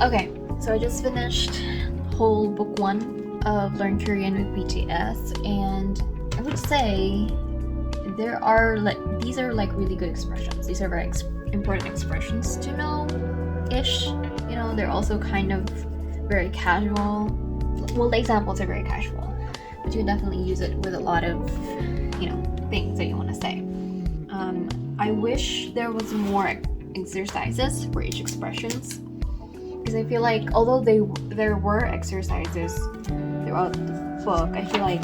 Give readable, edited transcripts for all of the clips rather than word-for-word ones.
Okay, so I just finished whole book 1 of Learn Korean with BTS, and I would say these are really good expressions. These are very important expressions to know ish. They're also kind of very casual. Well, the examples are very casual, but you can definitely use it with a lot of things that you want to say. I wish there was more exercises for each expressions, because I feel like although there were exercises throughout the book, I feel like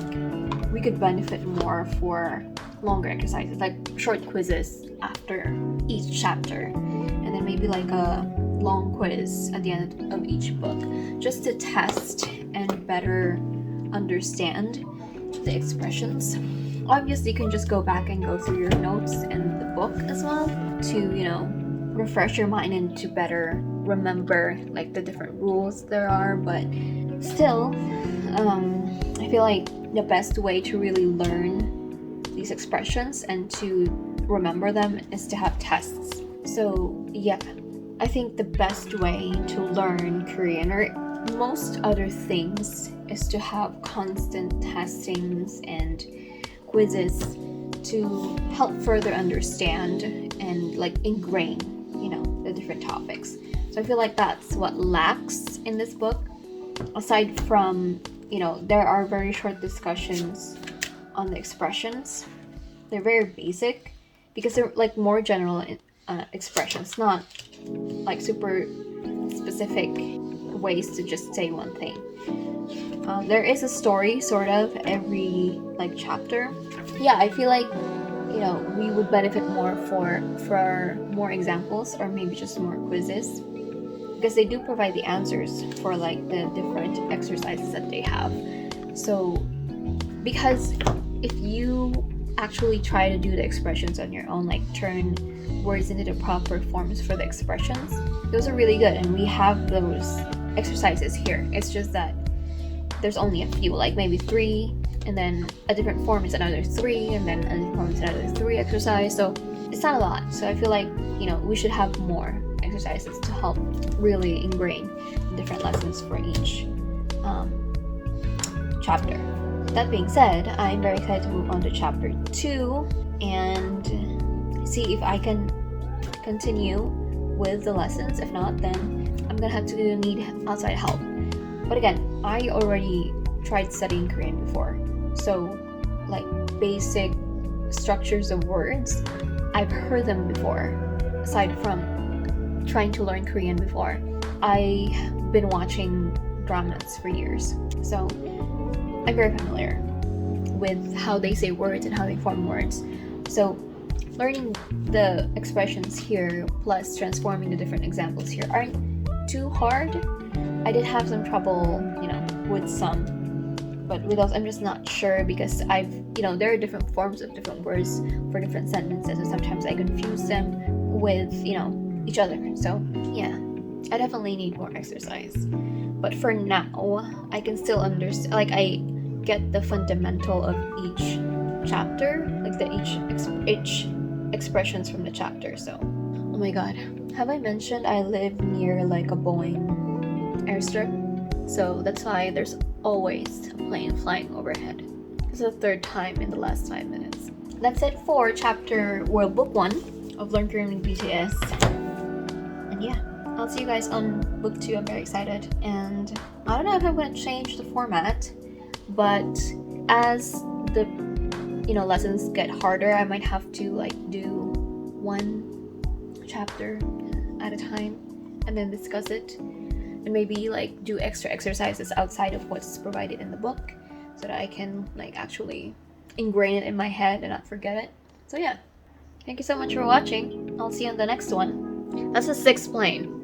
we could benefit more for longer exercises, like short quizzes after each chapter, and then maybe like a long quiz at the end of each book, just to test and better understand the expressions. Obviously, you can just go back and go through your notes and the book as well to refresh your mind and to better remember like the different rules there are. But still, I feel like the best way to really learn these expressions and to remember them is to have tests. So yeah, I think the best way to learn Korean or most other things is to have constant testings and quizzes to help further understand and like ingrain the different topics. So I feel like that's what lacks in this book, aside from there are very short discussions on the expressions. They're very basic because they're like more general expressions, not like super specific ways to just say one thing. There is a story sort of every like chapter. Yeah, I feel like we would benefit more for more examples or maybe just more quizzes, because they do provide the answers for like the different exercises that they have. So because if you actually try to do the expressions on your own, like turn words into the proper forms for the expressions, those are really good, and we have those exercises here. It's just that there's only a few, like maybe 3, and then a different form is another 3, and then a different form is another 3 exercise. So it's not a lot. So I feel like we should have more exercises to help really ingrain different lessons for each chapter. That being said, I'm very excited to move on to chapter 2 and see if I can continue with the lessons. If not, then I'm gonna have to need outside help. But again, I already tried studying Korean before, so like basic structures of words, I've heard them before. Aside from trying to learn Korean before, I've been watching dramas for years, so I'm very familiar with how they say words and how they form words. So learning the expressions here plus transforming the different examples here aren't too hard. I did have some trouble, with some, but with those I'm just not sure, because there are different forms of different words for different sentences, and sometimes I confuse them with, each other. So yeah, I definitely need more exercise. But for now, I can still understand, like I get the fundamental of each chapter, like each expressions from the chapter. So, oh my god, have I mentioned I live near like a Boeing airstrip? So that's why there's always a plane flying overhead. This is the 3rd time in the last 5 minutes. That's it for book 1 of Learn Korean with BTS. And yeah, I'll see you guys on book 2. I'm very excited, and I don't know if I'm going to change the format, but as the lessons get harder, I might have to like do 1 chapter at a time and then discuss it, and maybe like do extra exercises outside of what's provided in the book, so that I can like actually ingrain it in my head and not forget it. So yeah, thank you so much for watching. I'll see you on the next one. That's the 6th plane.